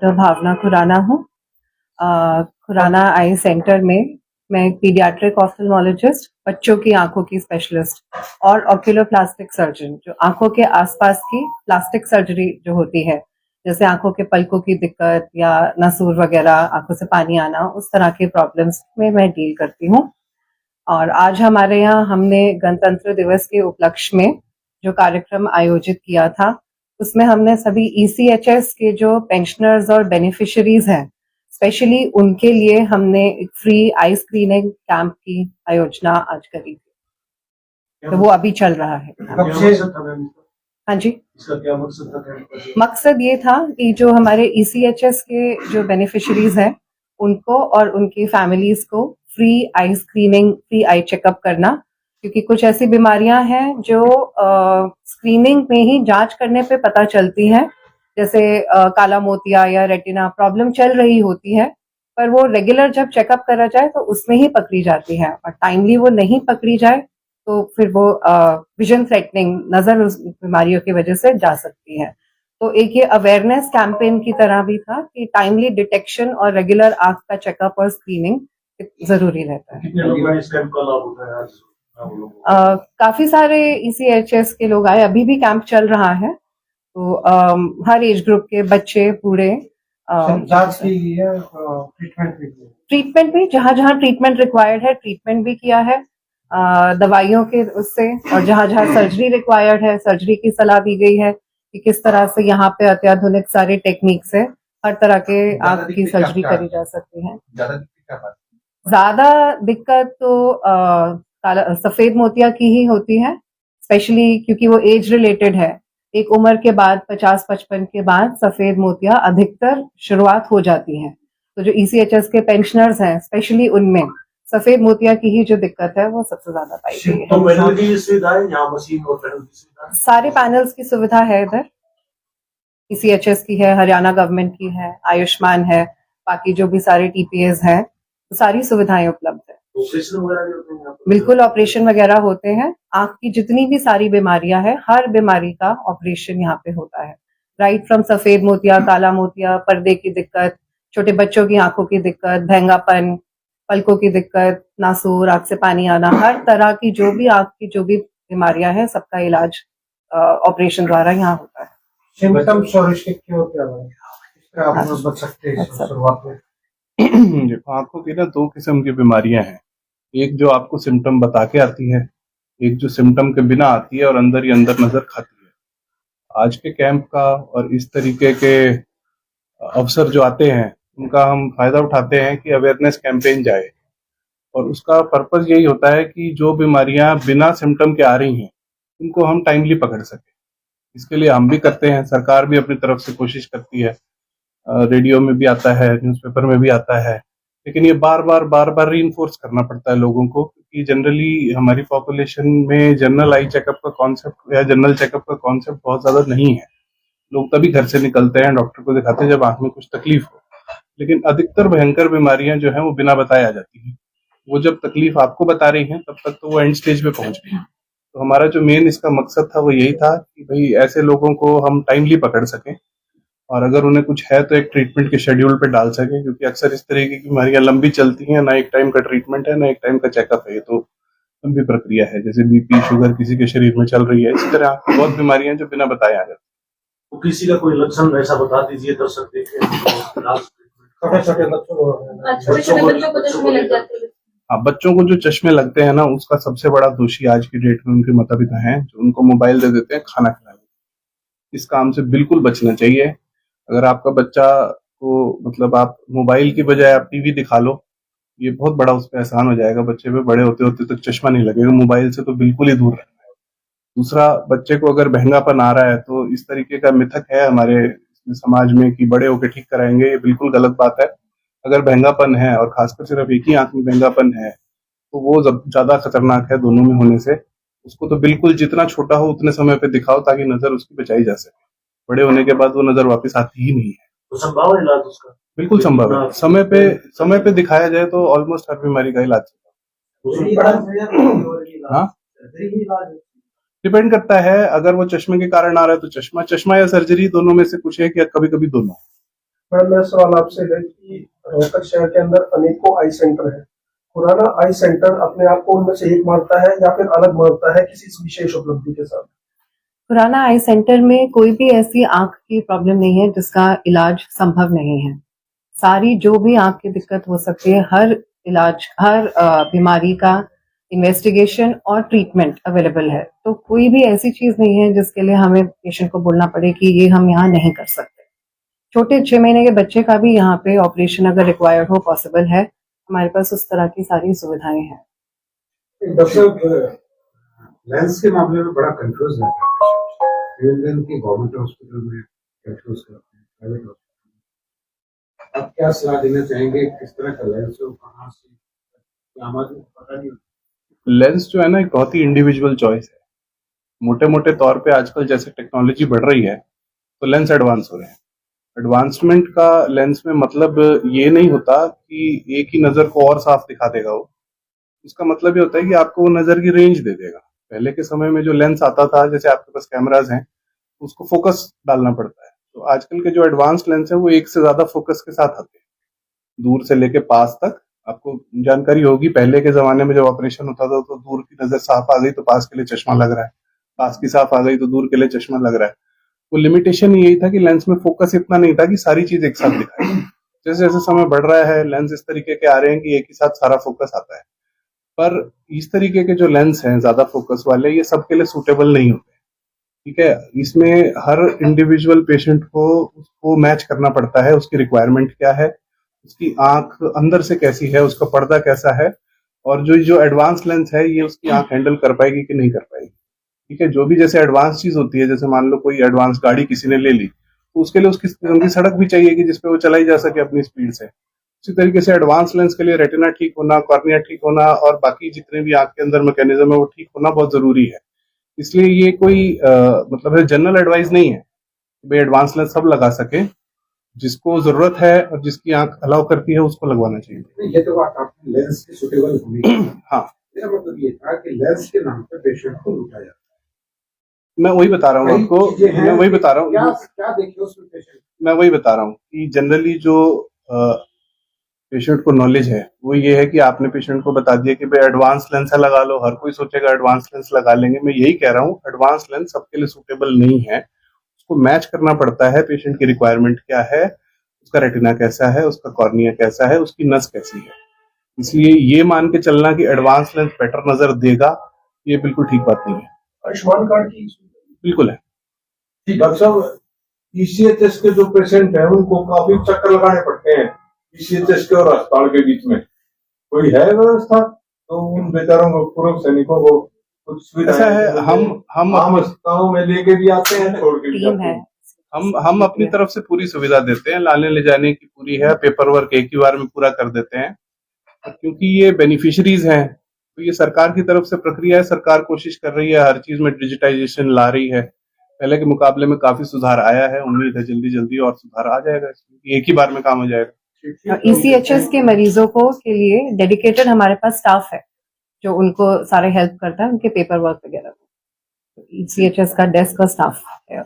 भावना खुराना हूँ। खुराना आई सेंटर में मैं एक पीडियाट्रिक ऑफ्थल्मोलॉजिस्ट, बच्चों की आंखों की स्पेशलिस्ट और ऑक्यूलोप्लास्टिक सर्जन, जो आंखों के आसपास की प्लास्टिक सर्जरी जो होती है, जैसे आंखों के पलकों की दिक्कत या नसूर वगैरह, आंखों से पानी आना, उस तरह के प्रॉब्लम्स में मैं डील करती हूँ। और आज हमारे यहाँ हमने गणतंत्र दिवस के उपलक्ष्य में जो कार्यक्रम आयोजित किया था, उसमें हमने सभी ईसीएचएस के जो पेंशनर्स और बेनिफिशियरीज हैं, स्पेशली उनके लिए हमने एक फ्री आई स्क्रीनिंग कैंप की आयोजना आज करी थी। तो वो अभी चल रहा है। हाँ जी, इसका क्या मकसद था? मकसद ये था कि जो हमारे ईसीएचएस के जो बेनिफिशियरीज हैं, उनको और उनकी फैमिलीज को फ्री आई स्क्रीनिंग, फ्री आई चेकअप करना, क्योंकि कुछ ऐसी बीमारियां हैं जो स्क्रीनिंग में ही जांच करने पे पता चलती हैं, जैसे काला मोतिया या रेटिना प्रॉब्लम चल रही होती है, पर वो रेगुलर जब चेकअप करा जाए तो उसमें ही पकड़ी जाती है, और टाइमली वो नहीं पकड़ी जाए तो फिर वो विजन थ्रेटनिंग, नजर उस बीमारियों की वजह से जा सकती है। तो एक ये अवेयरनेस कैंपेन की तरह भी था कि टाइमली डिटेक्शन और रेगुलर आंख का चेकअप और स्क्रीनिंग जरूरी रहता है। कितने लोग इस कैंप का लाभ उठाया आज? काफी सारे ईसीएचएस के लोग आए, अभी भी कैंप चल रहा है। तो हर एज ग्रुप के बच्चे, बूढ़े, ट्रीटमेंट भी जहाँ जहाँ ट्रीटमेंट रिक्वायर्ड है, ट्रीटमेंट भी किया है दवाइयों के उससे, और जहाँ जहाँ सर्जरी रिक्वायर्ड है, सर्जरी की सलाह दी गई है कि किस तरह से यहाँ पे अत्याधुनिक सारे टेक्निक से हर तरह के आंख की सर्जरी करी जा सकती है। ज्यादा दिक्कत तो सफेद मोतिया की ही होती है, स्पेशली क्योंकि वो एज रिलेटेड है। एक उम्र के बाद 50-55 के बाद सफेद मोतिया अधिकतर शुरुआत हो जाती है। तो जो ईसीएचएस के पेंशनर्स हैं, स्पेशली उनमें सफेद मोतिया की ही जो दिक्कत है वो सबसे ज्यादा पाई गई है। तो पैनल की सुविधा है यहाँ, मशीन और पैनल की सुविधा, सारे पैनल्स की सुविधा है इधर। ईसीएचएस की है, हरियाणा गवर्नमेंट की है, आयुष्मान है, बाकी जो भी सारे टीपीएस हैं, तो सारी सुविधाएं उपलब्ध है। ऑपरेशन वगैरह भी होते हैं? बिल्कुल, ऑपरेशन वगैरह होते हैं। आंख की जितनी भी सारी बीमारियां हैं, हर बीमारी का ऑपरेशन यहाँ पे होता है। राइट फ्रॉम सफेद मोतिया, काला मोतिया, पर्दे की दिक्कत, छोटे बच्चों की आंखों की दिक्कत, भैंगापन, पलकों की दिक्कत, नासूर, आंख से पानी आना, हर तरह की जो भी आंख की जो भी बीमारियां हैं, सबका इलाज ऑपरेशन द्वारा यहाँ होता है। सिम्पटम्स और इसके क्या क्या आप बच सकते हैं शुरुआत में? देखो, आंखों की ना दो किस्म की बीमारियां हैं। एक जो आपको सिम्टम बता के आती है, एक जो सिम्टम के बिना आती है और अंदर ही अंदर नजर खाती है। आज के कैंप का और इस तरीके के अवसर जो आते हैं, उनका हम फायदा उठाते हैं कि अवेयरनेस कैंपेन जाए, और उसका पर्पज यही होता है कि जो बीमारियां बिना सिम्टम के आ रही हैं, उनको हम टाइमली पकड़ सके। इसके लिए हम भी करते हैं, सरकार भी अपनी तरफ से कोशिश करती है, रेडियो में भी आता है, न्यूज़पेपर में भी आता है, लेकिन ये बार बार रीइंफोर्स करना पड़ता है लोगों को, क्योंकि जनरली हमारी पॉपुलेशन में जनरल आई चेकअप का कॉन्सेप्ट या जनरल चेकअप का कॉन्सेप्ट बहुत ज्यादा नहीं है। लोग तभी घर से निकलते हैं, डॉक्टर को दिखाते हैं जब आंख में कुछ तकलीफ हो, लेकिन अधिकतर भयंकर बीमारियां जो है वो बिना बताए आ जाती हैं। वो जब तकलीफ आपको बता रही है, तब तक तो वो एंड स्टेज पे पहुंच गई। तो हमारा जो मेन इसका मकसद था वो यही था कि भाई ऐसे लोगों को हम टाइमली पकड़ सकें, और अगर उन्हें कुछ है तो एक ट्रीटमेंट के शेड्यूल पे डाल सकें, क्योंकि अक्सर इस तरह की बीमारियां लंबी चलती हैं, ना एक टाइम का ट्रीटमेंट है, ना एक टाइम का चेकअप है। ये तो लंबी प्रक्रिया है, जैसे बीपी, शुगर किसी के शरीर में चल रही है, इसी तरह बहुत बीमारियां जो बिना बताए आ जाती। तो किसी का कोई लक्षण ऐसा बता दीजिए दर्शक देखें। छोटे बच्चों को चश्मे लग जाते हैं। हाँ, बच्चों को जो चश्मे लगते हैं ना, उसका सबसे बड़ा दोषी आज की डेट में उनके माता पिता हैं, जो उनको मोबाइल दे देते हैं खाना खिलाने। इस काम से बिल्कुल बचना चाहिए। अगर आपका बच्चा को मतलब आप मोबाइल की बजाय आप टीवी दिखा लो, ये बहुत बड़ा उस पर एहसान हो जाएगा बच्चे पे, बड़े होते होते तक चश्मा नहीं लगेगा। मोबाइल से तो बिल्कुल ही दूर रहना है। दूसरा, बच्चे को अगर महंगापन आ रहा है तो इस तरीके का मिथक है हमारे समाज में कि बड़े होकर ठीक कराएंगे, ये बिल्कुल गलत बात है। अगर महंगापन है और खासकर सिर्फ एक ही आंख में महंगापन है, तो वो ज्यादा खतरनाक है दोनों में होने से। उसको तो बिल्कुल जितना छोटा हो उतने समय पे दिखाओ, ताकि नजर उसकी बचाई जा सके। बड़े होने के बाद वो नजर वापस आती ही नहीं है। तो संभव है इलाज उसका? बिल्कुल संभव है। समय पे दिखाया जाए तो ऑलमोस्ट हर बीमारी का इलाज हाँ, डिपेंड करता है। अगर वो चश्मे के कारण आ रहा है तो चश्मा या सर्जरी, दोनों में से कुछ है, या कभी कभी दोनों। मैम मेरा सवाल आपसे है कि रोहतक शहर के अंदर अनेकों आई सेंटर है। खुराना आई सेंटर अपने आप को उनमें से एक मानता है या फिर अलग मानता है किसी विशेष उपलब्धि के साथ? खुराना आई सेंटर में कोई भी ऐसी आंख की प्रॉब्लम नहीं है जिसका इलाज संभव नहीं है। सारी जो भी आंख की दिक्कत हो सकती है, हर इलाज, हर बीमारी का इन्वेस्टिगेशन और ट्रीटमेंट अवेलेबल है। तो कोई भी ऐसी चीज नहीं है जिसके लिए हमें पेशेंट को बोलना पड़े कि ये हम यहाँ नहीं कर सकते। छोटे 6 महीने के बच्चे का भी यहाँ पे ऑपरेशन अगर रिक्वायर्ड हो पॉसिबल है। हमारे पास उस तरह की सारी सुविधाएं हैं। डॉक्टर साहब, लेंस के मामले में बड़ा कंफ्यूज रहता है। इवन की गवर्नमेंट हॉस्पिटल में कंफ्यूज करते हैं, प्राइवेट हॉस्पिटल में। आप क्या सलाह देना चाहेंगे, किस तरह का लेंस हो, कहाँ से? हमारे पता नहीं होता। लेंस जो है ना, एक बहुत ही इंडिविजुअल चॉइस है। मोटे मोटे तौर पे आजकल जैसे टेक्नोलॉजी बढ़ रही है तो लेंस एडवांस हो रहे हैं। एडवांसमेंट का लेंस में मतलब ये नहीं होता कि एक ही नजर को और साफ दिखा देगा वो। इसका मतलब ये होता है कि आपको वो नजर की रेंज दे देगा। पहले के समय में जो लेंस आता था, जैसे आपके पास कैमराज हैं, उसको फोकस डालना पड़ता है। तो आजकल के जो एडवांस लेंस है वो एक से ज्यादा फोकस के साथ आते हैं, दूर से लेके पास तक। आपको जानकारी होगी, पहले के जमाने में जब ऑपरेशन होता था तो दूर की नजर साफ आ गई तो पास के लिए चश्मा लग रहा है, पास की साफ आ गई तो दूर के लिए चश्मा लग रहा है। वो लिमिटेशन यही था कि लेंस में फोकस इतना नहीं था कि सारी चीज एक साथ दिखाई। जैसे जैसे समय बढ़ रहा है, लेंस इस तरीके के आ रहे हैं कि एक ही साथ सारा फोकस आता है। पर इस तरीके के जो लेंस हैं ज्यादा फोकस वाले, ये सबके लिए सूटेबल नहीं होते। ठीक है, इसमें हर इंडिविजुअल पेशेंट को उसको मैच करना पड़ता है, उसकी रिक्वायरमेंट क्या है, उसकी आंख अंदर से कैसी है, उसका पर्दा कैसा है, और जो जो एडवांस लेंस है ये उसकी आंख हैंडल कर पाएगी कि नहीं कर पाएगी। ठीक है, जो भी जैसे एडवांस चीज होती है, जैसे मान लो कोई एडवांस गाड़ी किसी ने ले ली तो उसके लिए उसकी सड़क भी चाहिए कि जिसपे वो चलाई जा सके अपनी स्पीड से। उसी तरीके से एडवांस लेंस के लिए रेटिना ठीक होना, कॉर्निया ठीक होना और बाकी जितने भी आंख के अंदर मैकेनिज्म है वो ठीक होना बहुत जरूरी है। इसलिए ये कोई मतलब जनरल एडवाइस नहीं है कि भाई एडवांस लेंस सब लगा सके। जिसको जरूरत है और जिसकी आंख अलाउ करती है उसको लगवाना चाहिए। ये तो बात आपने लेंस की सुटेबल होनी है। हाँ, मेरा मतलब ये था कि लेंस के नाम पे पेशेंट को लूटा जाता है। मैं वही बता रहा हूँ आपको, मैं वही बता रहा हूँ, क्या देखिए उसमें पेशेंट? मैं वही बता रहा हूँ कि जनरली जो पेशेंट को नॉलेज है वो ये है कि आपने पेशेंट को बता दिया कि भाई एडवांस लेंस है लगा लो। हर कोई सोचेगा एडवांस लेंस लगा लेंगे। मैं यही कह रहा हूँ, एडवांस लेंस सबके लिए सूटेबल नहीं है। उसको मैच करना पड़ता है, पेशेंट की रिक्वायरमेंट क्या है, उसका रेटिना कैसा है, उसका कॉर्निया कैसा है, उसकी नस कैसी है। इसलिए ये मान के चलना कि एडवांस लेंस बेटर नजर देगा, ये बिल्कुल ठीक बात नहीं है। आयुष्मान कार्ड की बिल्कुल है। डॉक्टर साहब, ईसीएचएस के जो पेशेंट हैं उनको काफी चक्कर लगाने पड़ते हैं ईसीएचएस के और अस्पताल के बीच में। कोई है व्यवस्था तो उन बेचारों को, पूर्व सैनिकों को कुछ सुविधा ऐसा है, हम आम अस्पतालों में लेके भी आते हैं, छोड़ के भी जाते हैं। हम अपनी तरफ से पूरी सुविधा देते हैं, लाने ले जाने की पूरी है, पेपर वर्क एक ही बार में पूरा कर देते हैं। क्योंकि ये बेनिफिशरीज हैं तो ये सरकार की तरफ से प्रक्रिया है। सरकार कोशिश कर रही है, हर चीज में डिजिटाइजेशन ला रही है। पहले के मुकाबले में काफी सुधार आया है, उम्मीद है जल्दी जल्दी और सुधार आ जाएगा, एक ही बार में काम हो जाएगा। ईसीएचएस के मरीजों को के लिए डेडिकेटेड हमारे पास स्टाफ है जो उनको सारे हेल्प करता है, उनके पेपर वर्क वगैरह। ईसीएचएस का डेस्क का स्टाफ है।